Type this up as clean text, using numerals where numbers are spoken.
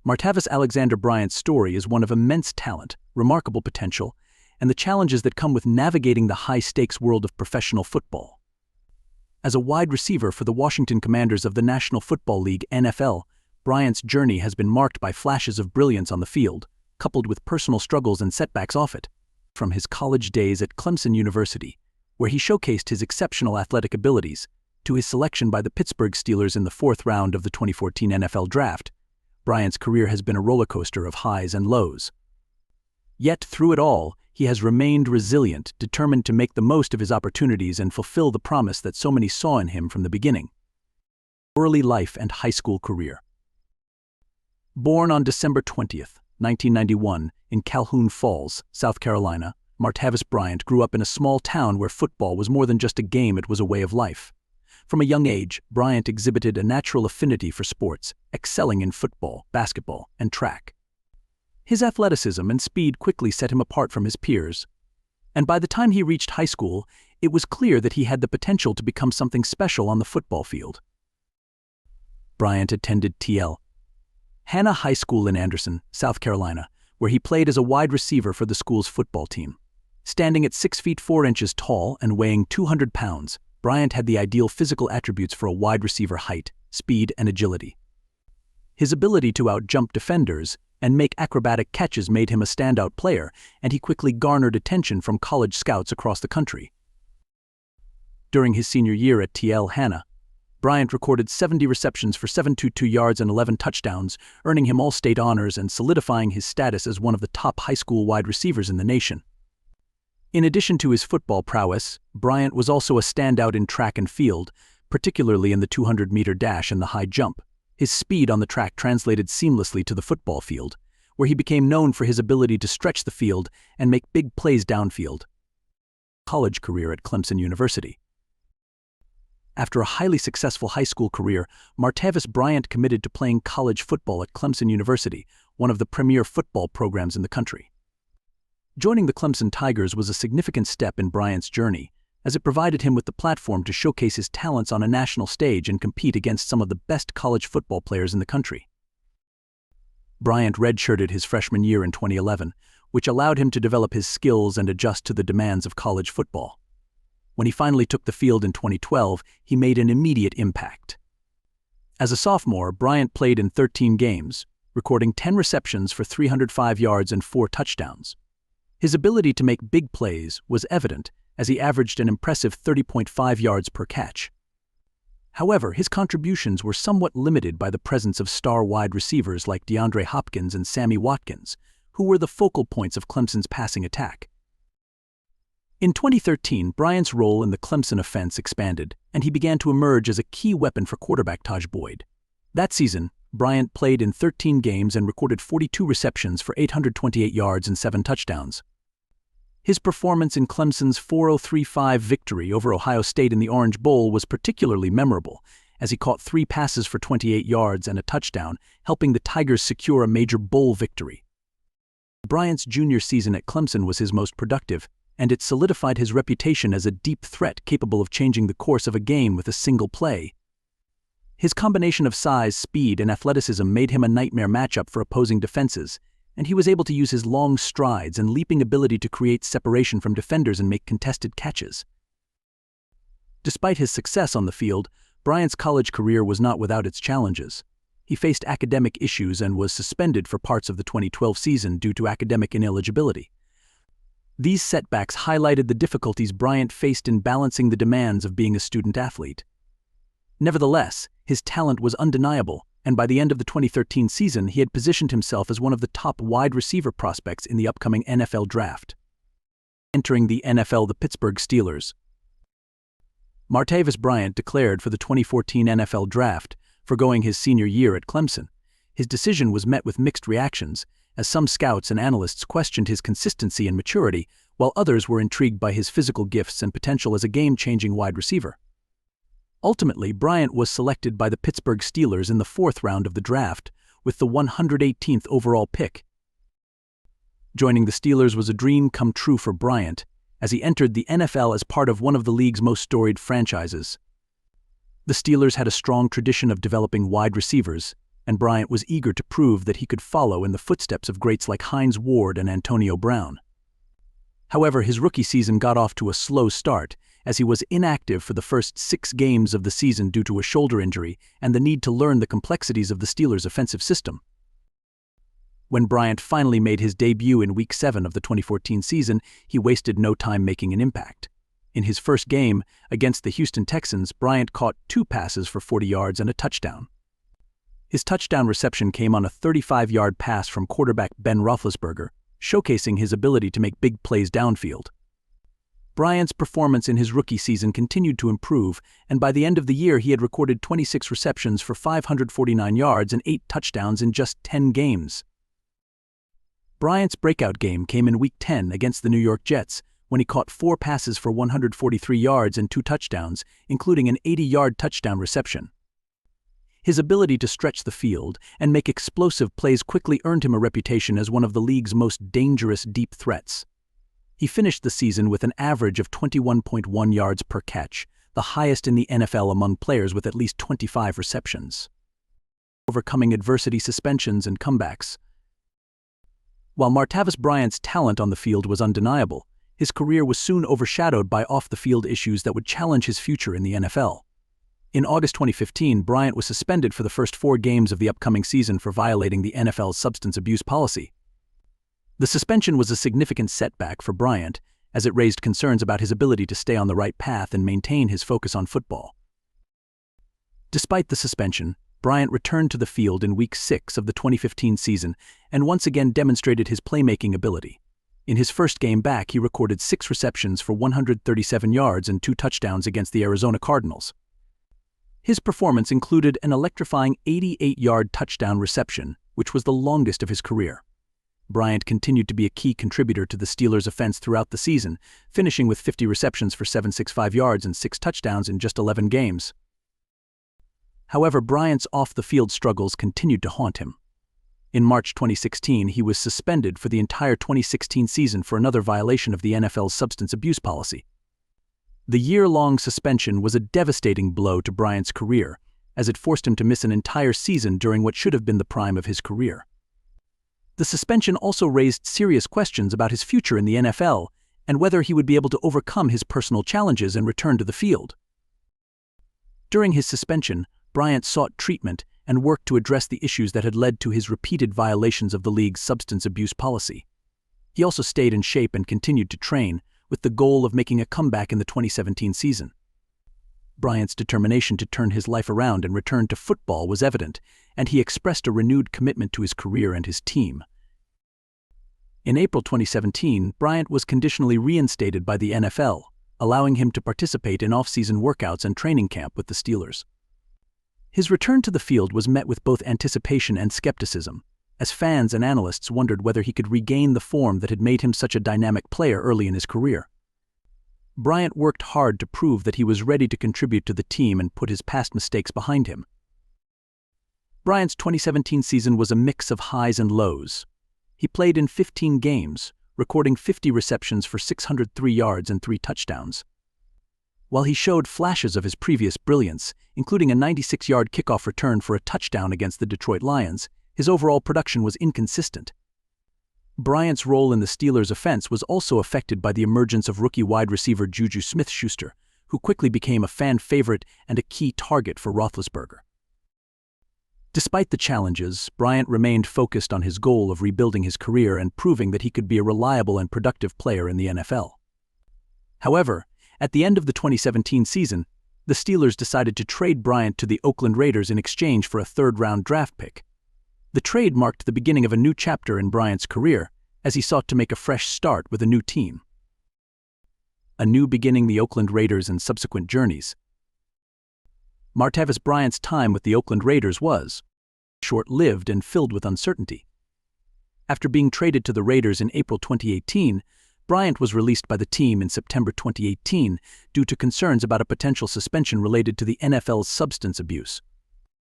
Martavis Bryant's story is one of immense talent, remarkable potential, and the challenges that come with navigating the high-stakes world of professional football. As a wide receiver for the Washington Commanders of the National Football League (NFL), Bryant's journey has been marked by flashes of brilliance on the field, coupled with personal struggles and setbacks off it. From his college days at Clemson University, where he showcased his exceptional athletic abilities, to his selection by the Pittsburgh Steelers in the fourth round of the 2014 NFL Draft, Bryant's career has been a rollercoaster of highs and lows. Yet, through it all, he has remained resilient, determined to make the most of his opportunities and fulfill the promise that so many saw in him from the beginning. Early life and high school career. Born on December 20, 1991, in Calhoun Falls, South Carolina, Martavis Bryant grew up in a small town where football was more than just a game, it was a way of life. From a young age, Bryant exhibited a natural affinity for sports, excelling in football, basketball, and track. His athleticism and speed quickly set him apart from his peers, and by the time he reached high school, it was clear that he had the potential to become something special on the football field. Bryant attended T.L. Hanna High School in Anderson, South Carolina, where he played as a wide receiver for the school's football team. Standing at 6 feet 4 inches tall and weighing 200 pounds, Bryant had the ideal physical attributes for a wide receiver: height, speed, and agility. His ability to outjump defenders and make acrobatic catches made him a standout player, and he quickly garnered attention from college scouts across the country. During his senior year at T.L. Hanna, Bryant recorded 70 receptions for 722 yards and 11 touchdowns, earning him all-state honors and solidifying his status as one of the top high school wide receivers in the nation. In addition to his football prowess, Bryant was also a standout in track and field, particularly in the 200-meter dash and the high jump. His speed on the track translated seamlessly to the football field, where he became known for his ability to stretch the field and make big plays downfield. College career at Clemson University. After a highly successful high school career, Martavis Bryant committed to playing college football at Clemson University, one of the premier football programs in the country. Joining the Clemson Tigers was a significant step in Bryant's journey, as it provided him with the platform to showcase his talents on a national stage and compete against some of the best college football players in the country. Bryant redshirted his freshman year in 2011, which allowed him to develop his skills and adjust to the demands of college football. When he finally took the field in 2012, he made an immediate impact. As a sophomore, Bryant played in 13 games, recording 10 receptions for 305 yards and 4 touchdowns. His ability to make big plays was evident, as he averaged an impressive 30.5 yards per catch. However, his contributions were somewhat limited by the presence of star wide receivers like DeAndre Hopkins and Sammy Watkins, who were the focal points of Clemson's passing attack. In 2013, Bryant's role in the Clemson offense expanded, and he began to emerge as a key weapon for quarterback Tajh Boyd. That season, Bryant played in 13 games and recorded 42 receptions for 828 yards and 7 touchdowns. His performance in Clemson's 40-35 victory over Ohio State in the Orange Bowl was particularly memorable, as he caught 3 passes for 28 yards and a touchdown, helping the Tigers secure a major bowl victory. Bryant's junior season at Clemson was his most productive, and it solidified his reputation as a deep threat capable of changing the course of a game with a single play. His combination of size, speed, and athleticism made him a nightmare matchup for opposing defenses, and he was able to use his long strides and leaping ability to create separation from defenders and make contested catches. Despite his success on the field, Bryant's college career was not without its challenges. He faced academic issues and was suspended for parts of the 2012 season due to academic ineligibility. These setbacks highlighted the difficulties Bryant faced in balancing the demands of being a student athlete. Nevertheless, his talent was undeniable, and by the end of the 2013 season, he had positioned himself as one of the top wide receiver prospects in the upcoming NFL Draft. Entering the NFL, the Pittsburgh Steelers. Martavis Bryant declared for the 2014 NFL Draft, foregoing his senior year at Clemson. His decision was met with mixed reactions, as some scouts and analysts questioned his consistency and maturity, while others were intrigued by his physical gifts and potential as a game-changing wide receiver. Ultimately, Bryant was selected by the Pittsburgh Steelers in the 4th round of the draft, with the 118th overall pick. Joining the Steelers was a dream come true for Bryant, as he entered the NFL as part of one of the league's most storied franchises. The Steelers had a strong tradition of developing wide receivers, and Bryant was eager to prove that he could follow in the footsteps of greats like Hines Ward and Antonio Brown. However, his rookie season got off to a slow start, as he was inactive for the first 6 games of the season due to a shoulder injury and the need to learn the complexities of the Steelers' offensive system. When Bryant finally made his debut in Week 7 of the 2014 season, he wasted no time making an impact. In his first game, against the Houston Texans, Bryant caught 2 passes for 40 yards and a touchdown. His touchdown reception came on a 35-yard pass from quarterback Ben Roethlisberger, showcasing his ability to make big plays downfield. Bryant's performance in his rookie season continued to improve, and by the end of the year he had recorded 26 receptions for 549 yards and 8 touchdowns in just 10 games. Bryant's breakout game came in Week 10 against the New York Jets, when he caught 4 passes for 143 yards and 2 touchdowns, including an 80-yard touchdown reception. His ability to stretch the field and make explosive plays quickly earned him a reputation as one of the league's most dangerous deep threats. He finished the season with an average of 21.1 yards per catch, the highest in the NFL among players with at least 25 receptions. Overcoming adversity, suspensions, and comebacks. While Martavis Bryant's talent on the field was undeniable, his career was soon overshadowed by off-the-field issues that would challenge his future in the NFL. In August 2015, Bryant was suspended for the first 4 games of the upcoming season for violating the NFL's substance abuse policy. The suspension was a significant setback for Bryant, as it raised concerns about his ability to stay on the right path and maintain his focus on football. Despite the suspension, Bryant returned to the field in Week 6 of the 2015 season and once again demonstrated his playmaking ability. In his first game back, he recorded 6 receptions for 137 yards and 2 touchdowns against the Arizona Cardinals. His performance included an electrifying 88-yard touchdown reception, which was the longest of his career. Bryant continued to be a key contributor to the Steelers' offense throughout the season, finishing with 50 receptions for 765 yards and 6 touchdowns in just 11 games. However, Bryant's off-the-field struggles continued to haunt him. In March 2016, he was suspended for the entire 2016 season for another violation of the NFL's substance abuse policy. The year-long suspension was a devastating blow to Bryant's career, as it forced him to miss an entire season during what should have been the prime of his career. The suspension also raised serious questions about his future in the NFL and whether he would be able to overcome his personal challenges and return to the field. During his suspension, Bryant sought treatment and worked to address the issues that had led to his repeated violations of the league's substance abuse policy. He also stayed in shape and continued to train, with the goal of making a comeback in the 2017 season. Bryant's determination to turn his life around and return to football was evident, and he expressed a renewed commitment to his career and his team. In April 2017, Bryant was conditionally reinstated by the NFL, allowing him to participate in off-season workouts and training camp with the Steelers. His return to the field was met with both anticipation and skepticism, as fans and analysts wondered whether he could regain the form that had made him such a dynamic player early in his career. Bryant worked hard to prove that he was ready to contribute to the team and put his past mistakes behind him. Bryant's 2017 season was a mix of highs and lows. He played in 15 games, recording 50 receptions for 603 yards and 3 touchdowns. While he showed flashes of his previous brilliance, including a 96-yard kickoff return for a touchdown against the Detroit Lions, his overall production was inconsistent. Bryant's role in the Steelers' offense was also affected by the emergence of rookie wide receiver Juju Smith-Schuster, who quickly became a fan favorite and a key target for Roethlisberger. Despite the challenges, Bryant remained focused on his goal of rebuilding his career and proving that he could be a reliable and productive player in the NFL. However, at the end of the 2017 season, the Steelers decided to trade Bryant to the Oakland Raiders in exchange for a third-round draft pick. The trade marked the beginning of a new chapter in Bryant's career, as he sought to make a fresh start with a new team. A new beginning, the Oakland Raiders and subsequent journeys. Martavis Bryant's time with the Oakland Raiders was short-lived and filled with uncertainty. After being traded to the Raiders in April 2018, Bryant was released by the team in September 2018 due to concerns about a potential suspension related to the NFL's substance abuse.